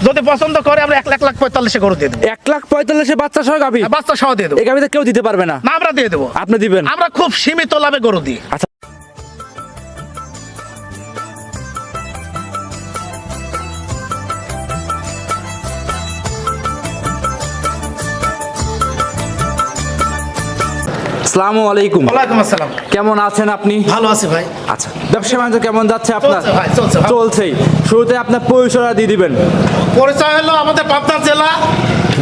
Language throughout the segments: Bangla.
যদি পছন্দ করে আমরা 1,45,000 গরু দিয়ে দেবো। 1,45,000 বাচ্চা সহ গাভী? বাচ্চা সহ দিয়ে দেবো। এই গাভীতে কেউ দিতে পারবে না? না, আমরা দিয়ে দেবো। আপনি দিবেন? আমরা খুব সীমিত লাভে গরু দিই। আচ্ছা, আসসালামু আলাইকুম। ওয়ালাইকুম আসসালাম। কেমন আছেন আপনি? ভালো আছি ভাই। আচ্ছা, ব্যবসা বাণিজ্য কেমন যাচ্ছে আপনার? চলছে ভাই, চলছে ভাই। চলছেই। শুরুতে আপনার পরিচয় দিয়ে দিবেন। পরিচয় হলো আমাদের পাবনা জেলা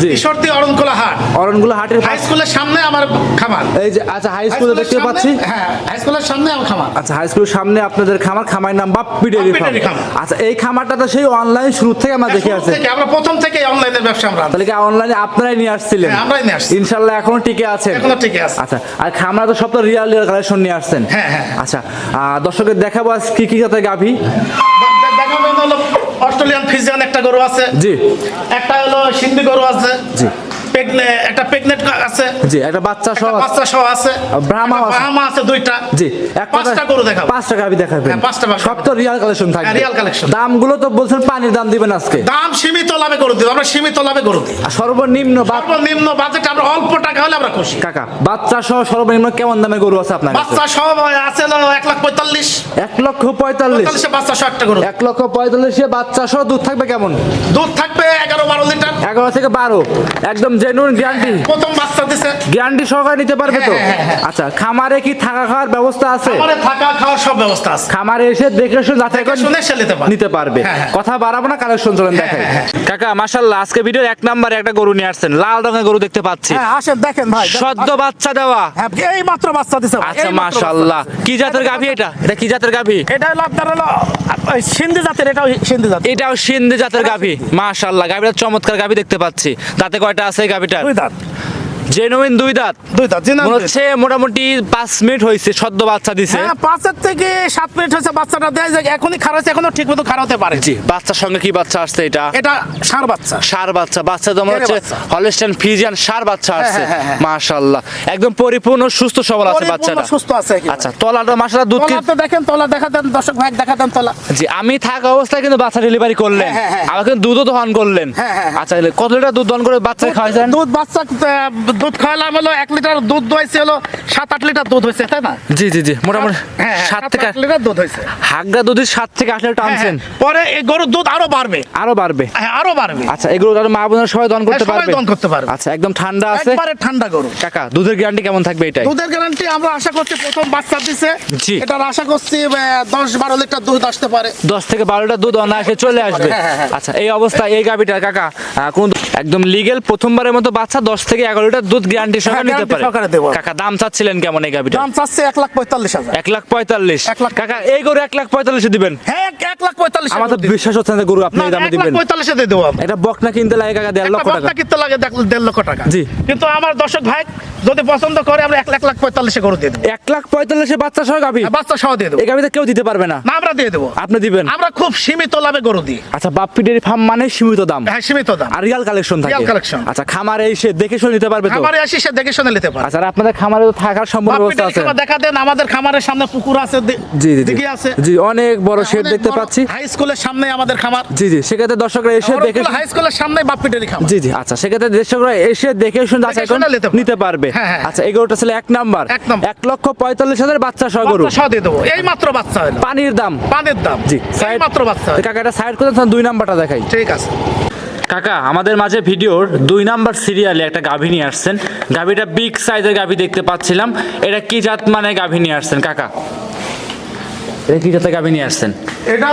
জি। ঈশ্বরদী অরণখোলা হাট, অরণগুলো হাটের হাই স্কুলের সামনে আমার খামার। এই যে আচ্ছা, হাই স্কুলে দেখতে পাচ্ছি। হ্যাঁ, হাই স্কুলের সামনে আমার খামার। আচ্ছা, হাই স্কুলের সামনে আপনাদের খামার। খামারের নাম Bappi dairy Bappi farm. Dairy farm. আচ্ছা, এই খামারটা তো সেই অনলাইন শুরু থেকে আমরা দেখে শুরু আসছি। থেকে আমরা প্রথম থেকে অনলাইনের ব্যবসা আমরা। তাহলে কি অনলাইনে আপনারাই নিয়ে আসছিলেন? হ্যাঁ, আমরাই নিয়ে আসছি। ইনশাআল্লাহ এখনো টিকে আছেন? এখনো টিকে আছে। আচ্ছা, আর খামার তো সব তো রিয়াল কালেকশন নিয়ে আসছেন। হ্যাঁ, হ্যাঁ। আচ্ছা, দর্শকের দেখাবো আজ কি কি জাতের গাভী। দেখাবেন হলো অস্ট্রেলিয়ান ফিজিয়ান একটা গরু আছে। জি। একটা হলো সিন্ধি গরু আছে। জি। একটা প্রেগনেন্ট আছে। জি, একটা বাচ্চা সহ আছে। বাচ্চা সহ আছে। ব্রাহ্মা আছে। ব্রাহ্মা আছে দুইটা। জি, পাঁচটা গরু দেখাবো। পাঁচটা গাভী দেখাবেন। হ্যাঁ, পাঁচটা গাভী। সব তো রিয়াল কালেকশন থাকবে। হ্যাঁ, রিয়াল কালেকশন। দামগুলো তো বলছেন পানির দাম দিবেন আজকে। দাম সীমিত লাভে গরু দিই আমরা, সীমিত লাভে গরু দিই। আর সর্বনিম্ন সর্বনিম্ন বাজেট আমরা অল্প টাকা হলে আমরা খুশি। কাকা, বাচ্চা সহ সর্বনিম্ন কেমন দামে গরু আছে আপনার কাছে? বাচ্চা সহ আছে হলো 1,45,000। 1,45,000 বাচ্চা সহ একটা গরু। 1,45,000 বাচ্চা সহ দুধ থাকবে কেমন? দুধ থাকবে 11-12 লিটার। 11 থেকে 12, একদম জেনুইন গ্যারান্টি। প্রথম বাচ্চা দিছে। গ্যারান্টি সহকারে নিতে পারবে তো? হ্যাঁ, হ্যাঁ, হ্যাঁ। আচ্ছা, খামারে কি থাকা খাওয়ার ব্যবস্থা আছে? আমাদের থাকা খাওয়ার সব ব্যবস্থা আছে। খামারে এসে দেখে শুনে যাচাই করে শুনে সে নিতে পারে। নিতে পারবে। হ্যাঁ, হ্যাঁ। কথা বাড়াবো না, কালেকশন চলেন দেখাই। হ্যাঁ, কাকা, মাশাআল্লাহ আজকে ভিডিওর 1 নম্বরে একটা গরু নিয়ে আসছেন। লাল রঙের গরু দেখতে পাচ্ছি। হ্যাঁ, আসেন দেখেন ভাই। সদ্য বাচ্চা দেওয়া। হ্যাঁ, এই মাত্র বাচ্চা দিছে ভাই। আচ্ছা, এই মাত্র মাশাআল্লাহ। বাচ্চা। কি জাতের গাভী এটা? এটা কি জাতের গাভী? এটা হলো আপনার হলো সিন্ধি জাতের, এটাও সিন্ধি জাতের। এটাও সিন্ধি জাতের গাভী। মাশাআল্লাহ, গাভীটা চমৎকার গাভী দেখতে পাচ্ছি। দাঁতে কয়টা আছে এই গাভীটার? দুই দাঁত। জেনুইন দুই দাঁত। দুই দাঁত। মনে হচ্ছে মোটামুটি 5 মিনিট হয়েছে সদ্য বাচ্চা দিছে। হ্যাঁ, 5 থেকে 7 মিনিট হয়েছে বাচ্চাটা দেয় যে এখনই খারাচ্ছে, এখনো ঠিক মতো খারাতে পারে। জি, বাচ্চার সঙ্গে কি বাচ্চা আসছে এটা? এটা ষাঁড় বাচ্চা। ষাঁড় বাচ্চা। বাচ্চা তো মনে এরে হচ্ছে বাচ্চা। হলস্টাইন ফ্রিজিয়ান ষাঁড় বাচ্চা আসছে। হ্যাঁ, হ্যাঁ। মাশাআল্লাহ, একদম পরিপূর্ণ সুস্থ সবল আছে পরিপূর্ণ বাচ্চাটা। সুস্থ আছে একেবারে। আচ্ছা, তলাটা মাশাআল্লাহ দুধ কি? তলা তো দেখেন, তলা দেখাতেন দর্শক ভাই, দেখাতেন তলা। জি, আমি থাকা অবস্থায় কিন্তু বাচ্চা ডেলিভারি করলেন। হ্যাঁ, হ্যাঁ, হ্যাঁ। আবার কিন্তু দুধও দহন করলেন। হ্যাঁ, হ্যাঁ, হ্যাঁ। আচ্ছা, কত লিটার দুধ দহন করে বাচ্চা খাওয়াইছেন? দুধ বাচ্চা দুধ খাওয়ালাম হলো 1 লিটার দুধ দোয়াইছে হলো 7-8 লিটার দুধ হয়েছে, তাই না? জি জি জি, মোটামুটি হ্যাঁ, 7 থেকে 7-8 লিটার দুধ হয়েছে। হাগড়া দুধের 7 থেকে 8 লিটার টানছেন। হ্যাঁ, পরে এই গরুর দুধ আরো বাড়বে। আরো বাড়বে। হ্যাঁ, আরো বাড়বে। আচ্ছা, এগুলো তাহলে মা বোনের সবাই দহন করতে হ্যাঁ, সবাই পারবে? দহন করতে পারবে। আচ্ছা, একদম ঠান্ডা আছে। একবারে ঠান্ডা গরু। কাকা, দুধের গ্যারান্টি কেমন থাকবে এটাই? দুধের গ্যারান্টি আমরা আশা করছি, প্রথম বাচ্চা দিছে, জি। এটার আশা করছি 10-12 লিটার দুধ আসতে পারে। 10 থেকে 12 লিটার দুধ অনায়াসে চলে আসবে। হ্যাঁ, হ্যাঁ, হ্যাঁ। আচ্ছা, এই অবস্থা এই গাভীটার কাকা কোন একদম লিগ্যাল প্রথমবারের মতো বাচ্চা 10 থেকে 11 লিটার দুধ গ্যারান্টি সহকারে হ্যাঁ, নিতে guarantee পারে। সহকারে দেবো। কাকা, দাম চাচ্ছিলেন কেমন এই গাভীটা? দাম চাচ্ছে 1,45,000। 1,45,000। 1,45,000 কাকা, এই গরু 1,45,000 দিবেন? হ্যাঁ, 1,45,000 আমার তো বিশ্বাস হচ্ছে না যে গরু আপনি এই দামে দিবেন। 1,45,000 দিয়ে দেবো আমরা। এটা বকনা কিনতে লাগে কাকা 1.5 লক্ষ একটা টাকা। বক্তা কিনতে লাগে 1.5 লক্ষ টাকা। জি। কিন্তু আমার দর্শক ভাই যদি পছন্দ করে আমরা 1,45,000 গরু দিয়ে দেবো। 1,45,000 বাচ্চা সহ গাভী? বাচ্চা সহ দিয়ে দেবো। এই গাভীতে কেউ দিতে পারবে না? না, আমরা দিয়ে দেবো। আপনি দিবেন? আমরা খুব সীমিত লাভে গরু দিই। আচ্ছা, বাপ্পি ডেইরি ফার্ম মানে সীমিত দাম। হ্যাঁ, সীমিত দাম। আর রিয়াল কালেকশন থাকে। Real collection. আচ্ছা, খামারে এসে দেখে শুনে নিতে পারবে তো? খামারে আসি, সে দেখে শুনে নিতে পারে। আচ্ছা, আর আপনাদের খামারে তো থাকার সম্পূর্ণ বাপ্পি ব্যবস্থা ডেইরি আছে? খামার দেখা দেন, আমাদের খামারের সামনে পুকুর আছে, জি জি জি দিঘি আছে। জি, অনেক বড় শেড দেখতে পাচ্ছি। হাই স্কুলের সামনে আমাদের খামার। জি জি, সেক্ষেত্রে দর্শকরা এসে দেখে হাই স্কুলের সামনে বাপ্পি ডেইরি খামার। জি জি, আচ্ছা, সেক্ষেত্রে দর্শকরা এসে দেখে শুনে যাচাই করে শুনে নিতে পারবে। হ্যাঁ, হ্যাঁ। আচ্ছা, এই গরুটা ছিল 1 নাম্বার। 1 নাম্বার। 1,45,000 বাচ্চা সহ গরু। বাচ্চা সহ দিয়ে দেবো। এই মাত্র বাচ্চা হলো। পানির দাম। পানের দাম। জি, এই মাত্র বাচ্চা হলো। কাকা, এটা সাইড করে 2 নাম্বারটা দেখাই। ঠিক আছে। কাকা, আমাদের মাঝে ভিডিওর 2 নাম্বার সিরিয়ালে একটা গাভী নিয়ে আসছেন। গাভীটা বিগ সাইজের গাভী দেখতে পাচ্ছিলাম। এটা কি জাত মানে গাভী নিয়ে আসছেন কাকা? এটা কি জাতের গাভী নিয়ে আসছেন? এটা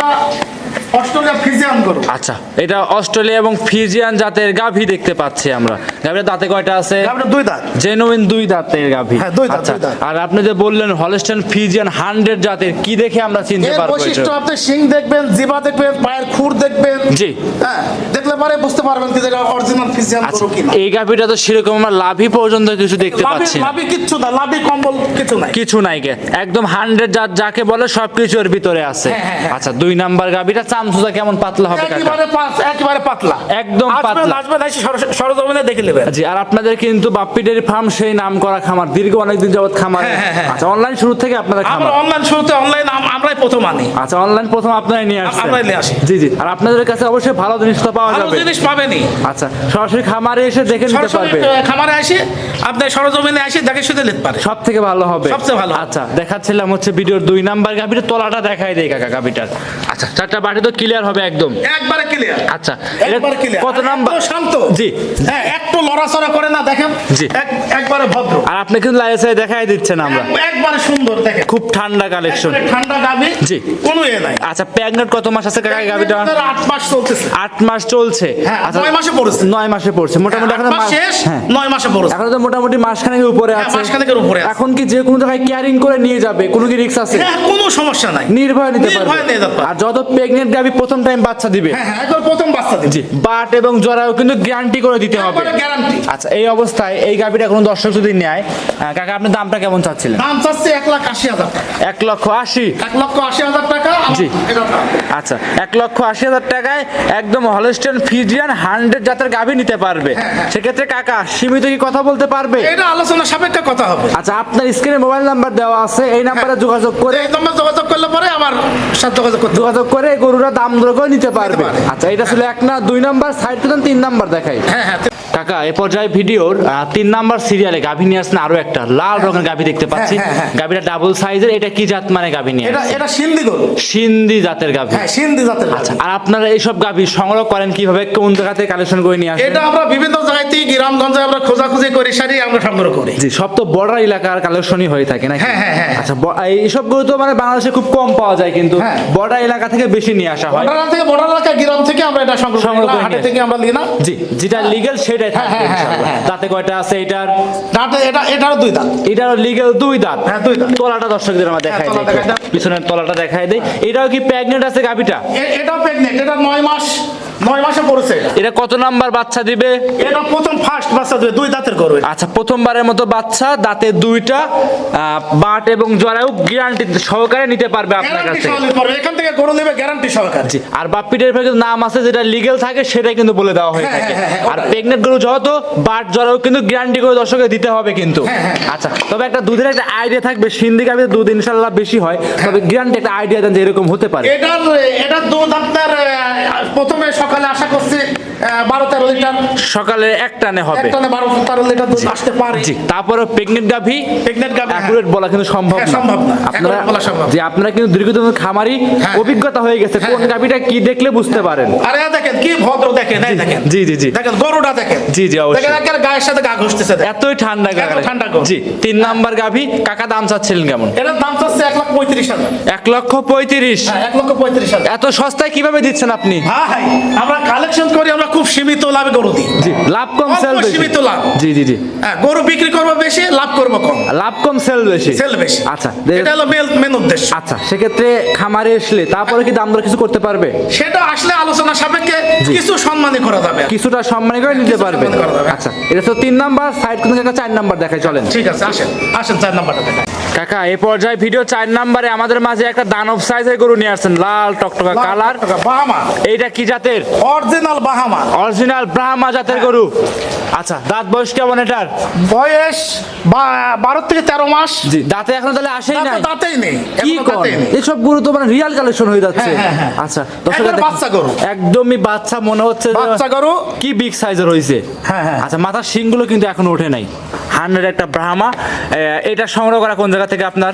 অস্ট্রেলিয়া ফিজিয়ান গরু। আচ্ছা, এটা অস্ট্রেলিয়া এবং ফিজিয়ান জাতের গাভী দেখতে পাচ্ছি আমরা। গাভীর দাঁতে কয়টা আছে? আমরা 2 দাঁত। জেনুইন 2 দাঁতের গাভী। হ্যাঁ, 2 দাঁত, আচ্ছা, 2 দাঁত। আর আপনি যে বললেন হলস্টাইন ফিজিয়ান 100 জাতের, কি দেখে আমরা চিনতে এর পারবো বৈশিষ্ট্য এটা? আপনি শিং দেখবেন, জিবা দেখবেন, পায়ের খুর দেখবেন। জি। হ্যাঁ, দেখলে পরে বুঝতে পারবেন যে এটা অরিজিনাল ফিজিয়ান আচ্ছা, গরু কিনা। এই গাভীটা তো সেরকম আমরা লাভই পর্যন্ত কিছু দেখতে পাচ্ছি না। লাভি কিচ্ছু না, লাভি কম্বল কিছু নাই। কিছু নাই গে, একদম 100 জাত যাকে বলে সবকিছু এর ভিতরে আছে। হ্যাঁ, হ্যাঁ, হ্যাঁ। আচ্ছা, 2 নাম্বার গাভীটা চামচুটা কেমন পাতলা হবে কাকা? একেবারে পাতলা। একদম পাতলা। আসবেন এসে সরজমিনে দেখে নেবেন। জি, আর আপনাদের কিন্তু বাপ্পি ডেইরি ফার্ম সেই নাম করা খামার, দীর্ঘ অনেকদিন যাবত খামার। হ্যাঁ, হ্যাঁ, হ্যাঁ। আচ্ছা, অনলাইন শুরু থেকে আপনাদের আমরা খামার? অনলাইন শুরুতে অনলাইন আমরাই প্রথম আনি। আচ্ছা, অনলাইন প্রথম আপনারাই নিয়ে আসছেন? আমরাই নিয়ে আসি। জি জি, আর আপনাদের কাছে অবশ্যই ভালো জিনিস তো পাওয়া ভালো যাবে। পাবে জিনিস পাবেনই। আচ্ছা, সরাসরি খামারে এসে দেখে নিতে সরাসরি পারবে। খামারে আসে আপনি সরজমিনে আসে দেখে শুধু নিতে পারে। সব থেকে ভালো হবে, সবচেয়ে ভালো। আচ্ছা, দেখাচ্ছিলাম হচ্ছে ভিডিওর 2 নাম্বার গাভীর তলাটা দেখাই দেই কাকা গাভীটার। আচ্ছা, 4টা বাটি তো ক্লিয়ার হবে একদম। একবারে ক্লিয়ার। আচ্ছা, একবারে ক্লিয়ার। কত নাম্বার? শান্ত। জি। হ্যাঁ, একটু লড়াচড়া করে না দেখেন। জি। একবারে ভদ্র। আর আপনি কিন্তু লাইসে দেখাই দিচ্ছেন আমরা। একবারে সুন্দর দেখেন। খুব ঠান্ডা কালেকশন। একবারে ঠান্ডা গাভী। জি। কোনো এ নাই। আচ্ছা, প্রেগন্যান্ট কত মাস আছে কাকা গাভীটা? 8 মাস চলতেছে। 8 মাস চলছে। হ্যাঁ, আচ্ছা, 9 মাসে পড়েছে। 9 মাসে পড়ছে মোটামুটি। 8 এখন মাস শেষ, 9 মাসে পড়েছে। এখন তো মোটামুটি মাসখানেক উপরে হ্যাঁ, আছে। মাসখানেকের উপরে আছে। এখন কি যে কোনো জায়গায় ক্যারিং করে নিয়ে যাবে, কোনো কি রিস্ক আছে? হ্যাঁ, কোনো সমস্যা নাই। নির্ভয় নিতে নির্ভয়ে পারবে। নিয়ে যেতে পারবে। আর যত প্রেগন্যান্ট গাভী প্রথম টাইম বাচ্চা দিবে, হ্যাঁ, একবার প্রথম বাচ্চা দিবে। জি, বাট এবং জরায়ু কিন্তু গ্যারান্টি করে দিতে হবে। একবারে গ্যারান্টি। আচ্ছা, এই অবস্থায় এই গাভীটা কোনো দর্শক যদি নেয়, কাকা আপনি দামটা কেমন চাচ্ছিলেন? দাম চাচ্ছে 1,80,000 টাকা। 1,80,000। 1,80,000 টাকা। জি। এটা দাম। আচ্ছা, 1,80,000 টাকায় একদম হলস্টেইন ফ্রিজিয়ান 100 জাতের গাভী নিতে পারবে। সেক্ষেত্রে কাকা সীমিত কি কথা বলতে পারবে? এটা আলোচনা সাপেক্ষে কথা হবে। আচ্ছা, আপনার স্ক্রিনে মোবাইল নাম্বার দেওয়া আছে, এই নাম্বারে যোগাযোগ করে এই নম্বরে যোগাযোগ করলে পরে আমার সাথে যোগাযোগ করতে হবে। যোগাযোগ করে এই গরুটা দাম দর করে নিতে পারবে। পারে। আচ্ছা, এটা ছিল 1 না 2 নাম্বার, সাইড করে 3 নাম্বার দেখাই। হ্যাঁ, হ্যাঁ। কাকা এ পর্যায়ে ভিডিওর 3 নাম্বার সিরিয়ালে গাভী নিয়ে আসছেন আরো একটা লাল রঙের গাভী দেখতে পাচ্ছি। হ্যাঁ, হ্যাঁ। গাভীটা ডাবল সাইজের। এটা কি জাত মানে গাভী নিয়ে এটা আসছেন? এটা সিন্ধি গরু। সিন্ধি জাতের গাভী। হ্যাঁ, সিন্ধি জাতের গাভী। আচ্ছা, আর আপনারা এইসব গাভী সংগ্রহ করেন কিভাবে, কোন জায়গা থেকে কালেকশন করে নিয়ে আসেন? এটা আমরা বিভিন্ন জায়গাতে গ্রামগঞ্জে আমরা খোঁজাখুঁজি করি, সারি আমরা সংগ্রহ করি। জি, সব তো বর্ডার এলাকার কালেকশনই হয়ে থাকে নাকি? হ্যাঁ, হ্যাঁ, হ্যাঁ। আচ্ছা, এইসব গরু তো মানে বাংলাদেশে খুব কম পাওয়া যায়, কিন্তু হ্যাঁ। বর্ডার এলাকা থেকে বেশি নিয়ে আসা হয়। বর্ডার এলাকা গ্রাম থেকে আমরা এটা সংগ্রহ সংগ্রহ করি, করে হাটে নিয়ে থেকে আমরা নিই না। জি, যেটা লিগ্যাল সেটাই থাকবে হ্যাঁ, হ্যাঁ, ইনশাআল্লাহ। হ্যাঁ, দাঁতে কয়টা আছে এটার? দাঁতে এটারও 2 দাঁত। এটারও লিগ্যাল 2 দাঁত। হ্যাঁ, 2 দাঁত। তলাটা দর্শকদের আমরা দেখাই তলা দেই, দেখাই দাও। পিছনের তলাটা দেখাই দেই। এটাও কি প্রেগন্যান্ট আছে গাভীটা? এটাও প্রেগনেন্ট। এটা 9 মাসে পড়েছে। এটা কত নাম্বার বাচ্চা দিবে? এটা প্রথম ফার্স্ট বাচ্চা দেবে, 2 দাঁতের গরু। আচ্ছা, প্রথমবারের মতো বাচ্চা, দাঁতে 2টা, বাট এবং জরায়ু গ্যারান্টি সহকারে নিতে পারবে আপনার কাছ গ্যারান্টি থেকে। সহকারে পারবে। এখান থেকে গরু নেবে গ্যারান্টি সহকারে। জি, আর বাপ্পিটের কিন্তু নাম আছে, যেটা লিগ্যাল থাকে সেটাই কিন্তু বলে দেওয়া হয়ে হ্যাঁ, থাকে। হ্যাঁ, হ্যাঁ, আর ওটাই। প্রেগনেন্ট গরু যেহেতু বাট জরায়ু কিন্তু গ্যারান্টি করে দর্শকে দিতে হবে কিন্তু। হ্যাঁ, হ্যাঁ। আচ্ছা, তবে একটা দুধের একটা আইডিয়া থাকবে, সিন্ধি গাভীতে দুধ ইনশাআল্লাহ বেশি হয়, তবে গ্যারান্টি একটা আইডিয়া দেন যে এরকম হতে পারে। এটার দুধ আপনার প্রথমে সকালে আশা করছি 12-13 লিটার। সকালে এক টানে হবে। একটানে 12-13 লিটার দুধ আসতে পারে। জি, তারপরে প্রেগনেন্ট গাভী প্রেগনেন্ট গাভী, হ্যাঁ। অ্যাকুরেট বলা কিন্তু সম্ভব হ্যাঁ, না। সম্ভব না। আপনারা accurate বলা সম্ভব না। যে আপনারা কিন্তু দীর্ঘদিন খামারি, হ্যাঁ, অভিজ্ঞতা হয়ে গেছে, কোন গাভীটা কি দেখলে বুঝতে পারেন। আরে দেখেন কি ভদ্র, দেখেন এই দেখেন। জি, জি, জি। দেখেন গরুটা দেখেন। জি, জি, অবশ্যই। দেখেন একেবারে গায়ের সাথে গা ঘষতেছে দেখেন। এতই ঠান্ডা এত ঠান্ডা গরু। জি, 3 নাম্বার গাভী কাকা দাম চাচ্ছিলেন কেমন? এটার দাম চাচ্ছে 1,35,000। 1,35,000। হ্যাঁ, 1,35,000। এত সস্তায় কিভাবে দিচ্ছেন আপনি? ভাই আমরা কালেকশন করি, আমরা খুব সীমিত লাভে গরু দিই। জি, লাভ কম সেল অল্প বেশি। সীমিত লাভ। জি, জি, জি। হ্যাঁ, গরু বিক্রি করবো বেশি, লাভ করবো কম। লাভ কম সেল বেশি। সেল বেশি। আচ্ছা, এটা হলো মেন উদ্দেশ্য। আচ্ছা, সেক্ষেত্রে খামারে আসলে তারপরে কি দাম দর কিছু করতে পারবে? সেটা আসলে আলোচনা সাপেক্ষে কিছু সম্মানই করা যাবে। কিছুটা সম্মান করে নিতে কিছু পারবে। সম্মান করা যাবে। আচ্ছা, এটা তো 3 নাম্বার, সাইড কোন কাকা 4 নাম্বার দেখাই, চলেন। ঠিক আছে, আসেন 4 নাম্বারটা দেখাই। কাকা এই পর্যায়ে ভিডিও 4 নাম্বারে আমাদের মাঝে একটা দানব সাইজের গরু নিয়ে আসছেন, লাল টকটকা কালার। বাহামা। এইটা কি জাতের? Original Bahama. অরিজিনাল ব্রাহ্মা জাতের গরু। আচ্ছা, দাঁত বয়স কেমন এটার? বয়স 12 থেকে 13 মাস। জি, দাঁতে এখনো তাহলে আসেই নাই। দাঁতেই নেই। কি এখনো কোন দাঁতেই নেই। এইসব গরু তো মানে রিয়াল কালেকশন হয়ে যাচ্ছে। হ্যাঁ, হ্যাঁ, হ্যাঁ। আচ্ছা, একবারে বাচ্চা গরু। একদমই বাচ্চা মনে হচ্ছে যে বাচ্চা গরু। কি বিগ সাইজের হইছে। হ্যাঁ, হ্যাঁ। আচ্ছা, মাথার শিংগুলো কিন্তু এখনো ওঠে নাই। 100 একটা ব্রাহ্মা। এটা সংগ্রহ করা কোন জায়গা থেকে আপনার?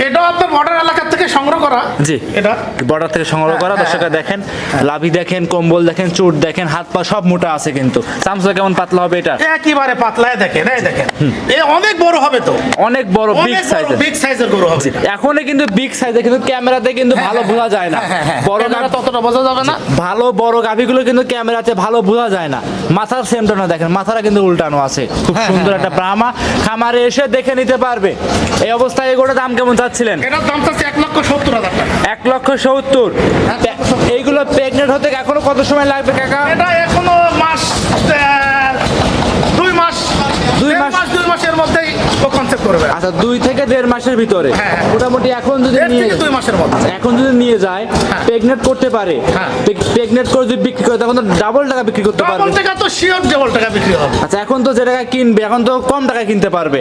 এটাও আপনার বর্ডার এলাকা থেকে সংগ্রহ করা। জি, এটা বর্ডার থেকে সংগ্রহ করা। হ্যাঁ, দর্শকরা দেখেন, লাভি দেখেন, কম্বল দেখেন, চুট দেখেন, হাত পা সব মোটা আছে কিন্তু। চামচা কেমন পাতলা হবে এটা? একেবারে পাতলা। দেখেন এই দেখেন, এ অনেক বড় হবে তো। অনেক বড় বিগ সাইজের। বিগ সাইজের গরু হবে। এখনো কিন্তু বিগ সাইজের, কিন্তু ক্যামেরাতে কিন্তু ভালো বোঝা যায় না। বড় ক্যামেরা ততটা বোঝা যাবে না। ভালো বড় গাভীগুলো কিন্তু ক্যামেরাতে ভালো বোঝা যায় না। মাথার সেমটা না দেখেন, মাথাটা কিন্তু উল্টানো আছে। খুব সুন্দর একটা ব্রাহ্মা, খামারে এসে দেখে নিতে পারবে। এই অবস্থায় এগুলোর দাম কেমন চাচ্ছিলেন? এটার দাম চাচ্ছে 1,70,000 টাকা। 1,70,000। এইগুলো প্রেগনেন্ট হতে এখনো কত সময় লাগবে কাকা? এটা এখনো মাস 2 মাস। 2 মাস। 2 মাসের মধ্যেই ও কনসেপ্ট করবে। আচ্ছা 2 থেকে 1.5 মাসের ভিতরে হ্যাঁ। মোটামুটি এখন যদি 1.5 নিয়ে থেকে 2 মাসের মধ্যে। এখন যদি নিয়ে যায় হ্যাঁ। প্রেগনেন্ট করতে পারে, হ্যাঁ। প্রেগনেন্ট করে যদি বিক্রি করে তখন তো ডাবল টাকা বিক্রি করতে ডাবল পারবে। টাকা তো শিওর ডাবল টাকা বিক্রি হবে। আচ্ছা এখন তো যে টাকা কিনবে এখন তো কম টাকায় কিনতে পারবে,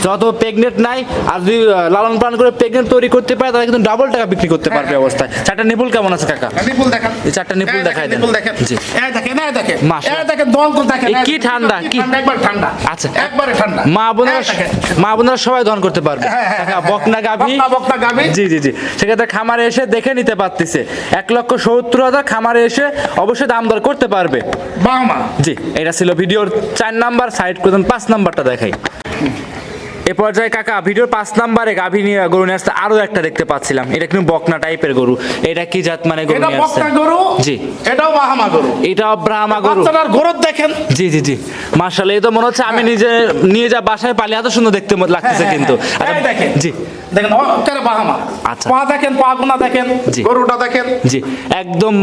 যত প্রেগনেন্ট নাই আর যদি লালন পালন করে প্রেগনেন্ট তৈরি করতে পারে তাহলে কিন্তু ডাবল টাকা বিক্রি করতে পারবে অবস্থায়। চারটা নিপুল কেমন আছে কাকা? নিপুল দেখেন, এই চারটা নিপুল এই দেখাই দেন। নিপুল দেখেন, জি। এই দেখেন, এই দেখেন, মাশাআল্লাহ। এই দেখেন, দল তো দেখেন, এই কি ঠান্ডা, কি ঠান্ডা, একবার ঠান্ডা, আচ্ছা। একবারে ঠান্ডা। মা বোনেরা এই দেখেন। মা বোনেরা সবাই দহন করতে পারবে। হ্যাঁ, হ্যাঁ, কাকা, বকনা গাভী, বকনা গাভী। জি জি জি, সেক্ষেত্রে খামারে এসে দেখে নিতে পারতেছে। 1,70,000 খামারে এসে অবশ্যই দাম দর করতে পারবে। বাহামা। জি, এটা ছিল ভিডিওর 4 নাম্বার। সাইড করুন 5 নাম্বারটা দেখাই। এ পর্যায়ে কাকা ভিডিওর 5 নাম্বারে গাভী নিয়ে গরু নিয়ে আসতে আরো একটা দেখতে পাচ্ছিলাম, এটা কিন্তু বকনা টাইপের গরু। এটা কি জাত মানে গরু এটা নিয়ে আসছে? বকনা গরু, জি। এটাও বাহামা গরু। এটা ব্রাহ্মা গরু। বাচ্চাটার গরুর দেখেন, জি জি জি, মাশাআল্লাহ, এই তো মনে হচ্ছে আমি নিজে নিয়ে যা বাসায় পালি, এত সুন্দর দেখতে লাগতেছে কিন্তু। এই দেখেন, জি দেখেন ওটার বাহামা। আচ্ছা। পা দেখেন, পা গুনা দেখেন, জি। গরুটা দেখেন, জি, একদম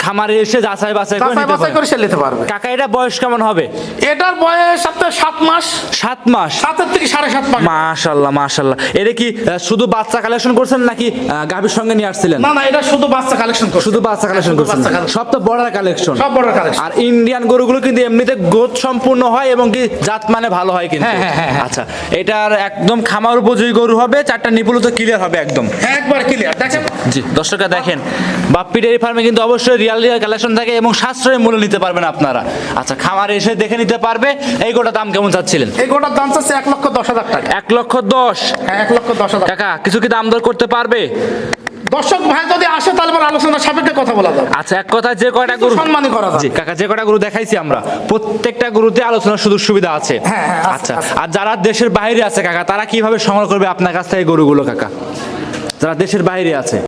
খামারে এসে যাচাই বাছাই করে যাচাই নিতে বাছাই পারবে। করে সে নিতে পারবে। কাকা এটা বয়স কেমন হবে? এটার বয়স আপনার 7 মাস, 7 মাস। 7 থেকে 7.5 মাস। মাশাআল্লাহ মাশাআল্লাহ, এটা কি শুধু বাচ্চা কালেকশন করছেন নাকি গাভীর সঙ্গে নিয়ে আসছিলেন? না না, এটা শুধু বাচ্চা কালেকশন করছে। শুধু বাচ্চা কালেকশন করছেন, বাচ্চা collection। সব তো বড়ার কালেকশন। সব বড় কালেকশন। আর ইন্ডিয়ান গরুগুলো কিন্তু এমনিতে গ্রোথ সম্পূর্ণ হয় এবং কি জাত মানে ভালো হয় কিন্তু। হ্যাঁ, হ্যাঁ, হ্যাঁ। আচ্ছা, এটার একদম খামার উপযোগী গরু হবে, 4টা নিপুল তো ক্লিয়ার হবে একদম। একবার ক্লিয়ার দেখেন। জি, দর্শকরা দেখেন, বাপ্পি ডেয়ারি ফার্মে কিন্তু অবশ্যই রিয়াল কালেকশন থাকে এবং সাশ্রয়ী মূল্য নিতে পারবেন আপনারা। আচ্ছা, খামারে এসে দেখে নিতে পারবে। এই গোটা দাম কেমন চাচ্ছিলেন? এই গোটার দাম চাচ্ছে 1,10,000 টাকা। 1,10,000। হ্যাঁ, 1,10,000। কাকা কিছু কি দাম দর করতে পারবে? দর্শক ভাই যদি আসে তাহলে আমার আলোচনা সাপেক্ষে কথা বলা যাবে। আচ্ছা, এক কথা, যে কয়টা গরু সম্মানই করা যাবে। জি কাকা, যে কয়টা গরু দেখাইছি আমরা প্রত্যেকটা গরুতে আলোচনার সুযোগ সুবিধা আছে। হ্যাঁ, হ্যাঁ, আছে, আচ্ছা, আছে। আর যারা দেশের বাইরে আছে কাকা, তারা কিভাবে সংগ্রহ করবে আপনার কাছ থেকে গরুগুলো কাকা, যারা দেশের বাইরে আছে?